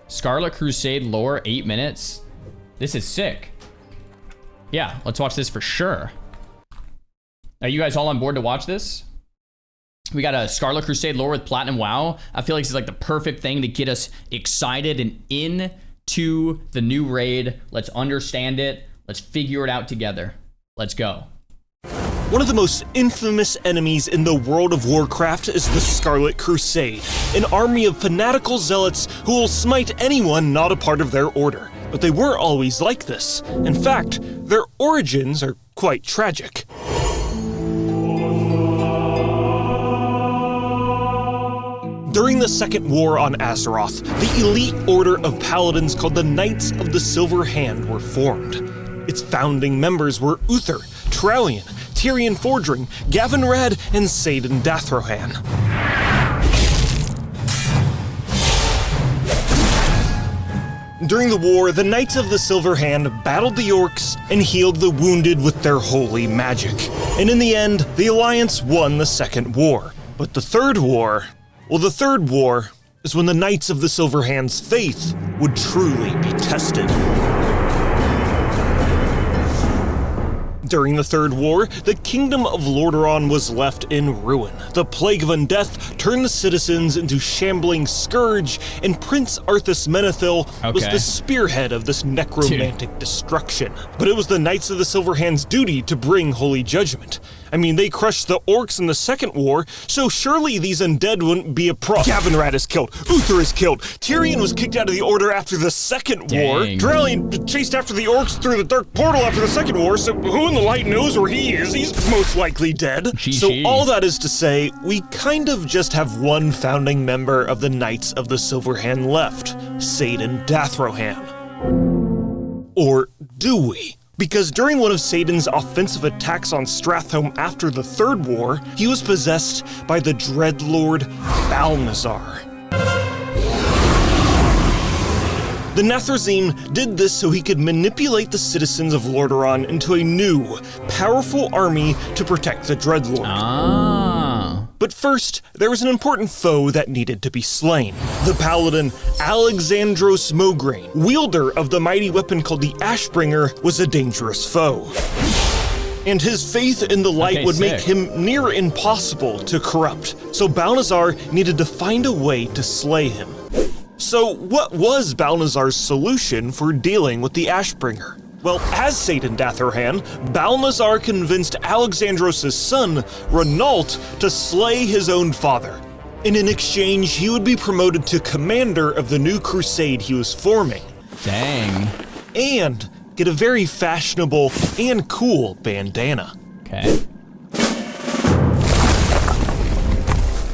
Scarlet Crusade lore, 8 minutes. This is sick. Yeah, let's watch this for sure. Are you guys all on board to watch this? We got a Scarlet Crusade lore with PlatinumWoW. I feel like this is like the perfect thing to get us excited and into the new raid. Let's understand it. Let's figure it out together. Let's go. One of the most infamous enemies in the world of Warcraft is the Scarlet Crusade, an army of fanatical zealots who will smite anyone not a part of their order. But they weren't always like this. In fact, their origins are quite tragic. During the Second War on Azeroth, the elite order of paladins called the Knights of the Silver Hand were formed. Its founding members were Uther, Trallian, Tirion Fordring, Gavinrad, and Saidan Dathrohan. During the war, the Knights of the Silver Hand battled the orcs and healed the wounded with their holy magic. And in the end, the Alliance won the Second War. But the Third War... well, the Third War is when the Knights of the Silver Hand's faith would truly be tested. During the Third War, the Kingdom of Lordaeron was left in ruin. The Plague of Undeath turned the citizens into shambling scourge, and Prince Arthas Menethil was the spearhead of this necromantic destruction. But it was the Knights of the Silver Hand's duty to bring holy judgment. I mean, they crushed the orcs in the Second War, so surely these undead wouldn't be a problem. Gavinrad is killed, Uther is killed, Tirion was kicked out of the Order after the Second War, Drellian chased after the orcs through the Dark Portal after the Second War, so who in the light knows where he is? He's most likely dead. So all that is to say, we kind of just have one founding member of the Knights of the Silver Hand left, Saidan Dathrohan. Or do we? Because during one of Saidan's offensive attacks on Stratholme after the Third War, he was possessed by the Dreadlord Balnazar. The Nathrezim did this so he could manipulate the citizens of Lordaeron into a new, powerful army to protect the Dreadlord. But first, there was an important foe that needed to be slain. The paladin Alexandros Mograine, wielder of the mighty weapon called the Ashbringer, was a dangerous foe. And his faith in the light would make him near impossible to corrupt, so Balnazar needed to find a way to slay him. So what was Balnazar's solution for dealing with the Ashbringer? Well, as Saidan Dathrohan, Balnazar convinced Alexandros' son, Renault, to slay his own father. And in exchange, he would be promoted to commander of the new crusade he was forming. Dang. And get a very fashionable and cool bandana. Okay.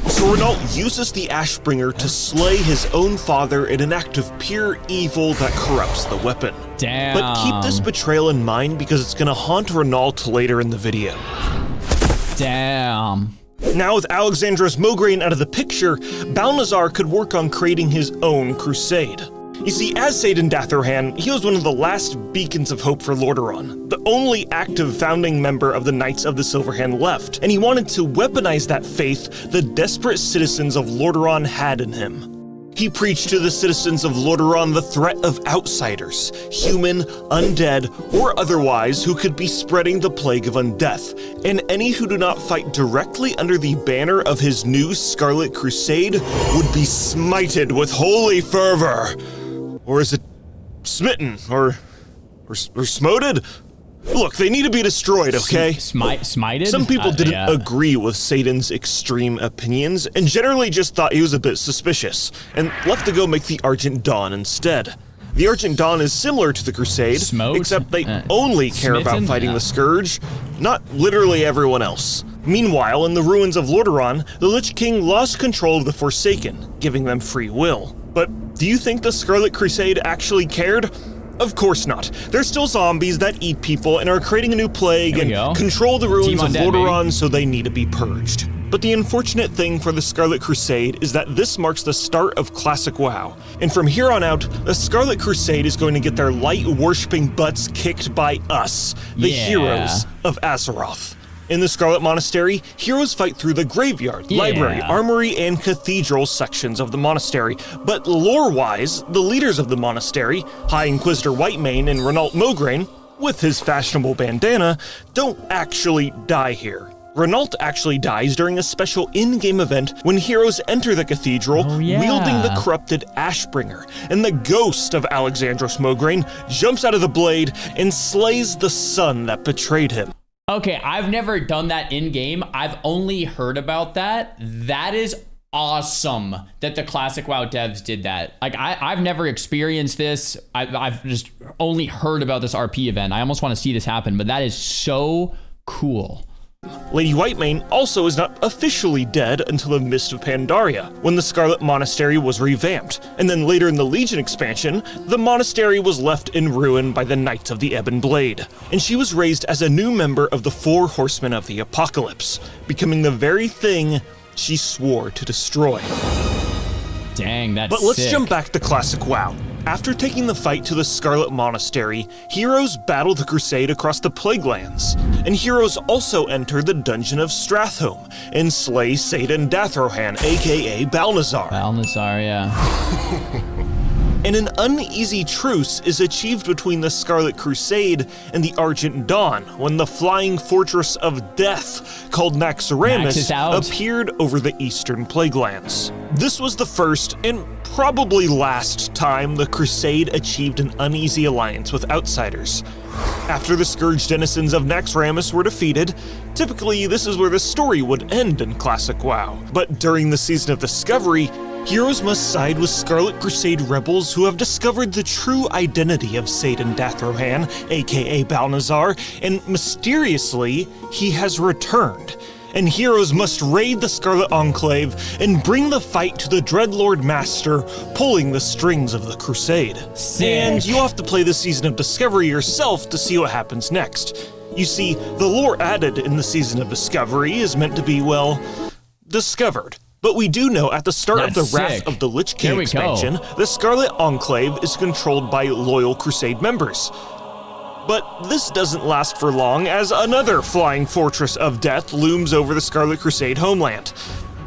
So Renault uses the Ashbringer to slay his own father in an act of pure evil that corrupts the weapon. Damn. But keep this betrayal in mind because it's gonna haunt Renault later in the video. Damn. Now with Alexandros Mograine out of the picture, Balnazar could work on creating his own crusade. You see, as Saidan Dathrohan, he was one of the last beacons of hope for Lordaeron, the only active founding member of the Knights of the Silver Hand left, and he wanted to weaponize that faith the desperate citizens of Lordaeron had in him. He preached to the citizens of Lordaeron the threat of outsiders, human, undead, or otherwise, who could be spreading the plague of undeath, and any who do not fight directly under the banner of his new Scarlet Crusade would be smited with holy fervor. Or is it smitten? Or smoted? Look, they need to be destroyed, okay? Smited? Some people didn't agree with Saidan's extreme opinions and generally just thought he was a bit suspicious and left to go make the Argent Dawn instead. The Argent Dawn is similar to the Crusade, except they only care about fighting the Scourge, not literally everyone else. Meanwhile, in the ruins of Lordaeron, the Lich King lost control of the Forsaken, giving them free will. But do you think the Scarlet Crusade actually cared? Of course not. They're still zombies that eat people and are creating a new plague and control the ruins of Lordaeron, so they need to be purged. But the unfortunate thing for the Scarlet Crusade is that this marks the start of Classic WoW. And from here on out, the Scarlet Crusade is going to get their light-worshipping butts kicked by us, the heroes of Azeroth. In the Scarlet Monastery, heroes fight through the graveyard, library, armory, and cathedral sections of the monastery. But lore-wise, the leaders of the monastery, High Inquisitor Whitemane and Renault Mograine, with his fashionable bandana, don't actually die here. Renault actually dies during a special in-game event when heroes enter the cathedral wielding the corrupted Ashbringer, and the ghost of Alexandros Mograine jumps out of the blade and slays the son that betrayed him. Okay, I've never done that in-game. I've only heard about that. That is awesome that the Classic WoW devs did that. Like, I've never experienced this. I've just only heard about this RP event. I almost want to see this happen, but that is so cool. Lady Whitemane also is not officially dead until the Mist of Pandaria, when the Scarlet Monastery was revamped, and then later in the Legion expansion, the monastery was left in ruin by the Knights of the Ebon Blade, and she was raised as a new member of the Four Horsemen of the Apocalypse, becoming the very thing she swore to destroy. Dang, that's But let's sick. jump back to Classic WoW. After taking the fight to the Scarlet Monastery, heroes battle the Crusade across the Plaguelands, and heroes also enter the Dungeon of Stratholme and slay Satan Dathrohan, aka Balnazar. Balnazar, yeah. And an uneasy truce is achieved between the Scarlet Crusade and the Argent Dawn when the flying fortress of death called Naxxramas appeared over the eastern Plaguelands. This was the first and probably last time the Crusade achieved an uneasy alliance with outsiders. After the Scourge denizens of Naxxramas were defeated, typically this is where the story would end in Classic WoW. But during the Season of Discovery, heroes must side with Scarlet Crusade rebels who have discovered the true identity of Satan Dathrohan, aka Balnazar, and mysteriously, he has returned. And heroes must raid the Scarlet Enclave and bring the fight to the Dreadlord Master, pulling the strings of the Crusade. Sick. And you have to play the Season of Discovery yourself to see what happens next. You see, the lore added in the Season of Discovery is meant to be, well, discovered. But we do know at the start of the Wrath of the Lich King expansion, the Scarlet Enclave is controlled by loyal Crusade members. But this doesn't last for long, as another flying fortress of death looms over the Scarlet Crusade homeland.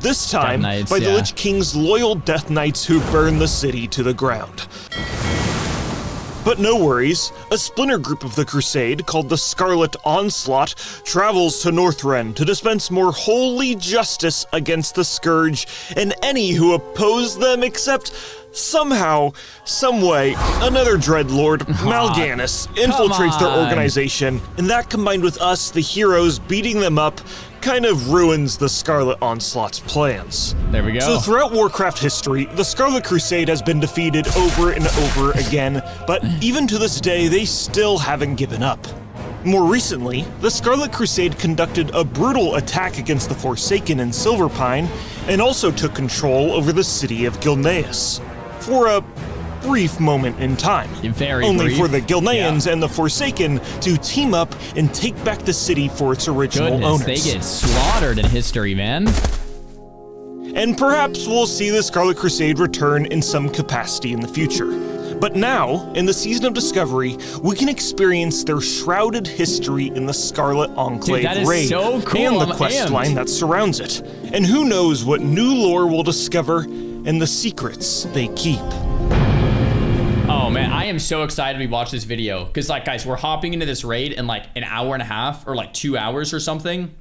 This time, by the Lich King's loyal Death Knights who burn the city to the ground. But no worries, a splinter group of the Crusade called the Scarlet Onslaught travels to Northrend to dispense more holy justice against the Scourge and any who oppose them, except somehow, someway, another Dreadlord, Mal'Ganis, infiltrates their organization, and that combined with us, the heroes, beating them up, kind of ruins the Scarlet Onslaught's plans. There we go. So throughout Warcraft history, the Scarlet Crusade has been defeated over and over again, but even to this day, they still haven't given up. More recently, the Scarlet Crusade conducted a brutal attack against the Forsaken in Silverpine, and also took control over the city of Gilneas. For a brief moment in time. Only for the Gilneans and the Forsaken to team up and take back the city for its original owners. They get slaughtered in history, man. And perhaps we'll see the Scarlet Crusade return in some capacity in the future. But now, in the Season of Discovery, we can experience their shrouded history in the Scarlet Enclave raid so cool. and the quest line that surrounds it. And who knows what new lore we'll discover and the secrets they keep. Oh man, I am so excited we watch this video. Because like guys, we're hopping into this raid in like an hour and a half or like 2 hours or something.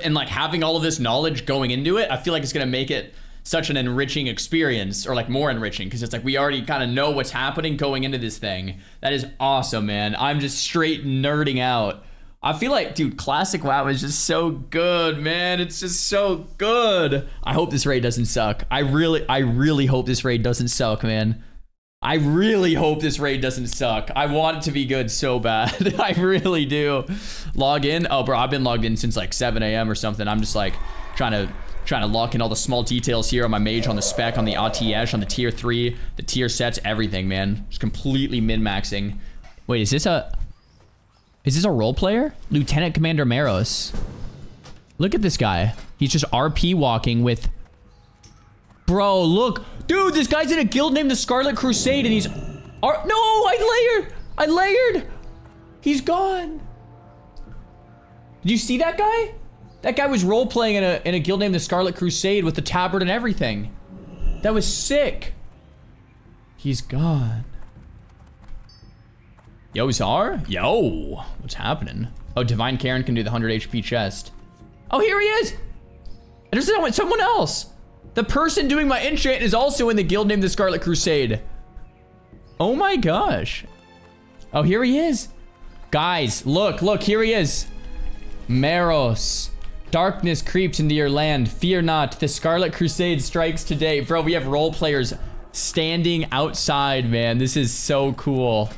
And like having all of this knowledge going into it, I feel like it's gonna make it such an enriching experience, or like more enriching, because it's like we already kind of know what's happening going into this thing. That is awesome, man. I'm just straight nerding out. I feel like, dude, Classic WoW is just so good, man. It's just so good. I hope this raid doesn't suck. I really hope this raid doesn't suck, man. I really hope this raid doesn't suck. I want it to be good so bad. I really do. Log in. Oh, bro, I've been logged in since like 7 a.m. or something. I'm just like trying to lock in all the small details here on my mage, on the spec, on the ATS, on the tier 3, the tier sets, everything, man. Just completely min-maxing. Wait, is this a role player? Lieutenant Commander Maros. Look at this guy. He's just RP walking with... Bro, look. Dude, this guy's in a guild named the Scarlet Crusade and he's... No, I layered. He's gone. Did you see that guy? That guy was role-playing in a guild named the Scarlet Crusade with the tabard and everything. That was sick. He's gone. Yo, Czar? Yo, what's happening? Oh, Divine Karen can do the 100 HP chest. Oh, here he is. There's someone else. The person doing my enchant is also in the guild named the Scarlet Crusade. Oh my gosh. Oh, here he is. Guys, look, here he is. Meros. Darkness creeps into your land. Fear not. The Scarlet Crusade strikes today. Bro, we have role players standing outside, man. This is so cool.